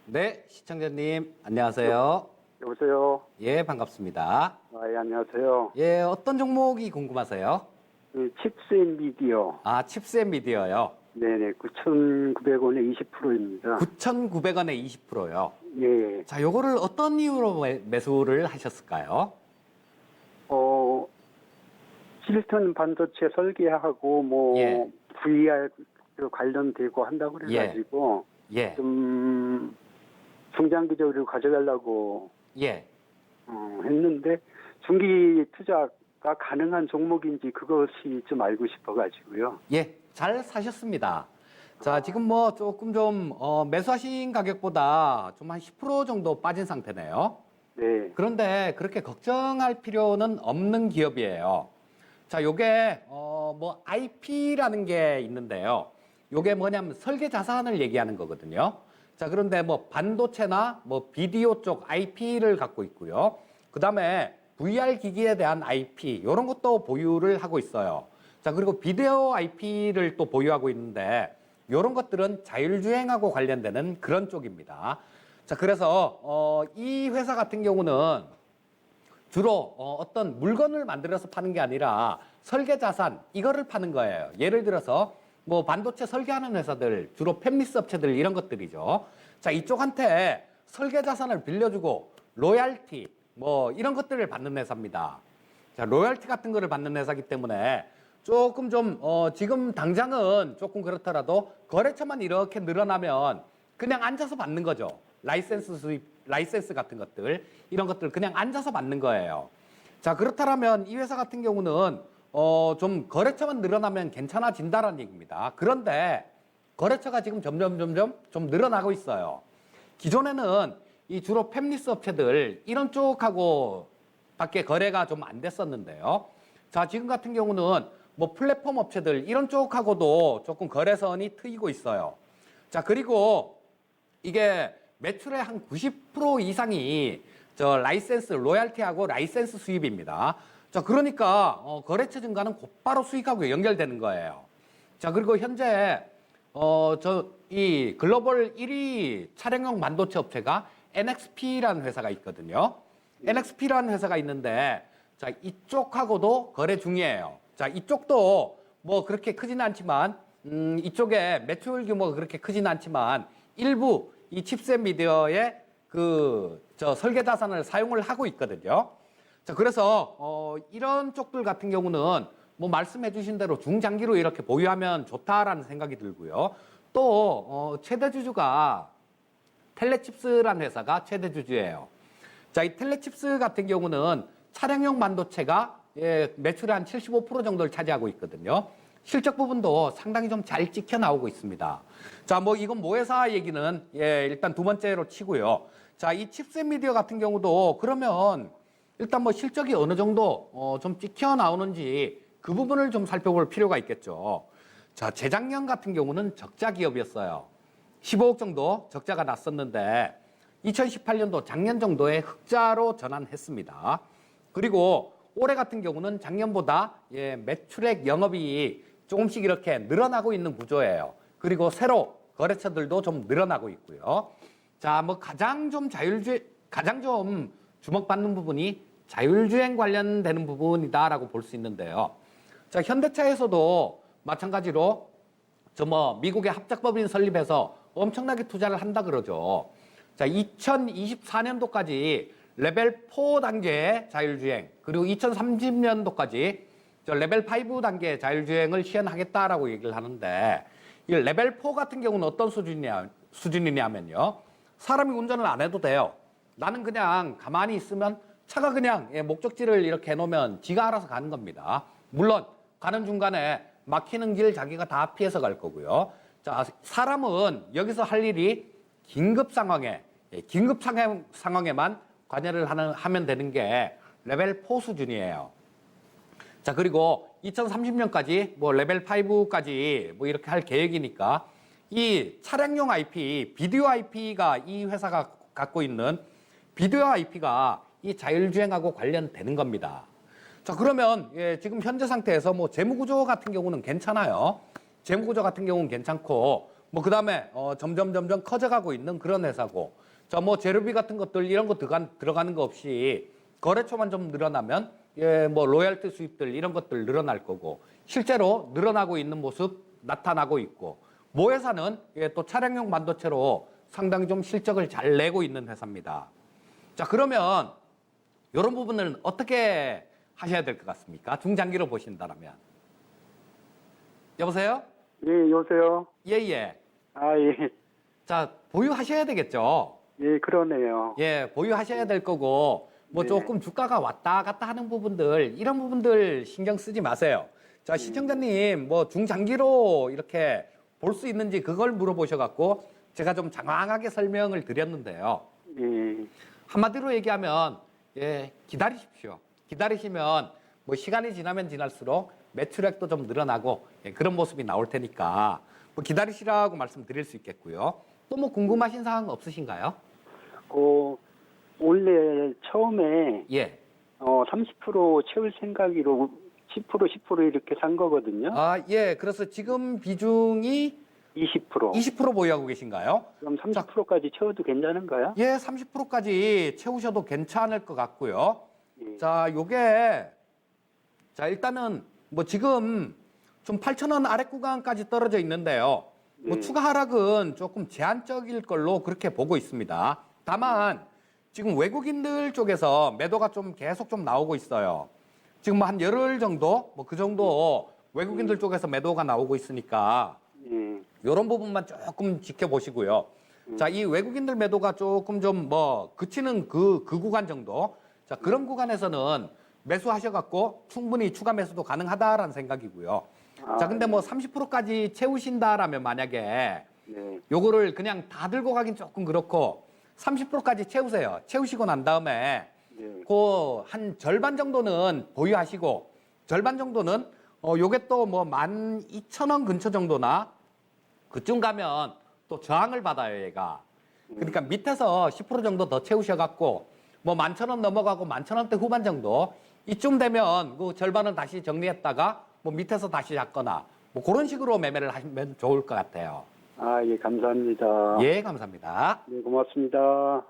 네, 시청자님, 안녕하세요. 여보세요. 예, 반갑습니다. 예, 안녕하세요. 예, 어떤 종목이 궁금하세요? 칩스앤미디어. 아, 칩스앤미디어요. 네네, 9,900원에 20%입니다. 9,900원에 20%요. 예. 자, 요거를 어떤 이유로 매수를 하셨을까요? 실리콘 반도체 설계하고, 예. VR 관련되고 한다고 그래가지고, 예, 좀, 중장기적으로 가져가려고, 예. 했는데, 중기 투자가 가능한 종목인지 그것이 좀 알고 싶어가지고요. 예, 잘 사셨습니다. 자, 지금 뭐 조금 좀, 매수하신 가격보다 좀 한 10% 정도 빠진 상태네요. 네. 그런데 그렇게 걱정할 필요는 없는 기업이에요. 자, 요게 IP라는 게 있는데요. 요게 뭐냐면 설계 자산을 얘기하는 거거든요. 자, 그런데 뭐 반도체나 뭐 비디오 쪽 IP를 갖고 있고요. 그다음에 VR 기기에 대한 IP 요런 것도 보유를 하고 있어요. 자, 그리고 비디오 IP를 또 보유하고 있는데 요런 것들은 자율주행하고 관련되는 그런 쪽입니다. 자, 그래서 이 회사 같은 경우는 주로 어떤 물건을 만들어서 파는 게 아니라 설계 자산 이거를 파는 거예요. 예를 들어서 뭐 반도체 설계하는 회사들, 주로 팹리스 업체들 이런 것들이죠. 자, 이쪽한테 설계 자산을 빌려주고 로얄티 뭐 이런 것들을 받는 회사입니다. 자, 로열티 같은 거를 받는 회사기 때문에 조금 좀 지금 당장은 조금 그렇더라도 거래처만 이렇게 늘어나면 그냥 앉아서 받는 거죠. 라이센스 수입, 라이센스 같은 것들 이런 것들 그냥 앉아서 받는 거예요. 자, 그렇다면 이 회사 같은 경우는 좀 거래처만 늘어나면 괜찮아진다라는 얘기입니다. 그런데 거래처가 지금 점점 좀 늘어나고 있어요. 기존에는 이 주로 팹리스 업체들 이런 쪽하고 밖에 거래가 좀 안 됐었는데요. 자, 지금 같은 경우는 뭐 플랫폼 업체들 이런 쪽하고도 조금 거래선이 트이고 있어요. 자, 그리고 이게 매출의 한 90% 이상이 저 라이센스, 로얄티하고 라이센스 수입입니다. 자, 그러니까 거래처 증가는 곧바로 수익하고 연결되는 거예요. 자, 그리고 현재 이 글로벌 1위 차량용 반도체 업체가 NXP라는 회사가 있거든요. NXP라는 회사가 있는데, 자, 이쪽하고도 거래 중이에요. 자, 이쪽도 뭐 그렇게 크지는 않지만, 이쪽에 매출 규모가 그렇게 크지는 않지만, 일부 이 칩셋미디어의 설계 자산을 사용을 하고 있거든요. 자, 그래서, 이런 쪽들 같은 경우는 뭐 말씀해 주신 대로 중장기로 이렇게 보유하면 좋다라는 생각이 들고요. 또, 최대 주주가 텔레칩스라는 회사가 최대 주주예요. 자, 이 텔레칩스 같은 경우는 차량용 반도체가 매출의 한 75% 정도를 차지하고 있거든요. 실적 부분도 상당히 좀 잘 찍혀 나오고 있습니다. 자, 뭐 이건 모회사 얘기는 일단 두 번째로 치고요. 자, 이 칩셋 미디어 같은 경우도 그러면 일단 뭐 실적이 어느 정도 좀 찍혀 나오는지 그 부분을 좀 살펴볼 필요가 있겠죠. 자, 재작년 같은 경우는 적자 기업이었어요. 15억 정도 적자가 났었는데 2018년도 작년 정도에 흑자로 전환했습니다. 그리고 올해 같은 경우는 작년보다 매출액 영업이익이 조금씩 이렇게 늘어나고 있는 구조예요. 그리고 새로 거래처들도 좀 늘어나고 있고요. 자, 뭐 가장 좀 주목받는 부분이 자율주행 관련되는 부분이다라고 볼 수 있는데요. 자, 현대차에서도 마찬가지로 미국의 합작법인 설립해서 엄청나게 투자를 한다 그러죠. 자, 2024년도까지 레벨 4 단계의 자율주행, 그리고 2030년도까지 레벨 5 단계의 자율주행을 시행하겠다라고 얘기를 하는데, 이 레벨 4 같은 경우는 어떤 수준이냐면요. 사람이 운전을 안 해도 돼요. 나는 그냥 가만히 있으면 차가 그냥 목적지를 이렇게 해놓으면 지가 알아서 가는 겁니다. 물론 가는 중간에 막히는 길 자기가 다 피해서 갈 거고요. 자, 사람은 여기서 할 일이 긴급 상황에만 관여를 하면 되는 게 레벨 4 수준이에요. 자, 그리고 2030년까지 뭐 레벨 5까지 뭐 이렇게 할 계획이니까 이 차량용 IP, 비디오 IP가 이 회사가 갖고 있는 비디오 IP가 이 자율주행하고 관련되는 겁니다. 자, 그러면 지금 현재 상태에서 뭐 재무구조 같은 경우는 괜찮아요. 재무구조 같은 경우는 괜찮고 뭐 그다음에 점점 커져가고 있는 그런 회사고, 자 뭐 재료비 같은 것들 이런 거 들어가는 거 없이 거래처만 좀 늘어나면 예 뭐 로열티 수입들 이런 것들 늘어날 거고, 실제로 늘어나고 있는 모습 나타나고 있고, 모 회사는 예, 또 차량용 반도체로 상당히 좀 실적을 잘 내고 있는 회사입니다. 자 그러면 이런 부분은 어떻게 하셔야 될 것 같습니까? 중장기로 보신다면. 여보세요? 예, 여보세요? 예예. 아, 예. 자 보유하셔야 되겠죠. 예, 그러네요. 예, 보유하셔야 될 거고, 뭐 네. 조금 주가가 왔다 갔다 하는 부분들, 이런 부분들 신경 쓰지 마세요. 자, 시청자님, 뭐 중장기로 이렇게 볼 수 있는지 그걸 물어보셔갖고 제가 좀 장황하게 설명을 드렸는데요. 예. 한마디로 얘기하면, 예, 기다리십시오. 기다리시면 뭐 시간이 지나면 지날수록 매출액도 좀 늘어나고 예, 그런 모습이 나올 테니까 뭐 기다리시라고 말씀드릴 수 있겠고요. 또 뭐 궁금하신 사항 없으신가요? 원래 처음에 예. 30% 채울 생각으로 10% 이렇게 산 거거든요. 아, 예. 그래서 지금 비중이 20%. 20% 보유하고 계신가요? 그럼 30%까지 채워도 괜찮은가요? 예, 30%까지 채우셔도 괜찮을 것 같고요. 예. 자, 자, 일단은 뭐 지금 좀 8,000원 아래 구간까지 떨어져 있는데요. 뭐 네. 추가 하락은 조금 제한적일 걸로 그렇게 보고 있습니다. 다만 지금 외국인들 쪽에서 매도가 좀 계속 좀 나오고 있어요. 지금 뭐 한 열흘 정도, 뭐 그 정도 외국인들 쪽에서 매도가 나오고 있으니까 예. 이런 부분만 조금 지켜보시고요. 자, 이 외국인들 매도가 조금 좀 뭐 그치는 그 구간 정도. 자, 그런 구간에서는 매수하셔갖고 충분히 추가 매수도 가능하다라는 생각이고요. 자, 근데 뭐 30%까지 채우신다라면 만약에 네. 요거를 그냥 다 들고 가긴 조금 그렇고 30%까지 채우세요. 채우시고 난 다음에 네. 그 한 절반 정도는 보유하시고 절반 정도는 요게 또 뭐 12,000원 근처 정도나 그쯤 가면 또 저항을 받아요, 얘가. 그러니까 밑에서 10% 정도 더 채우셔갖고 뭐 11,000원 넘어가고 11,000원대 후반 정도 이쯤 되면 그 절반은 다시 정리했다가 뭐 밑에서 다시 잡거나 뭐 그런 식으로 매매를 하시면 좋을 것 같아요. 아, 예, 감사합니다. 예, 감사합니다. 네, 고맙습니다.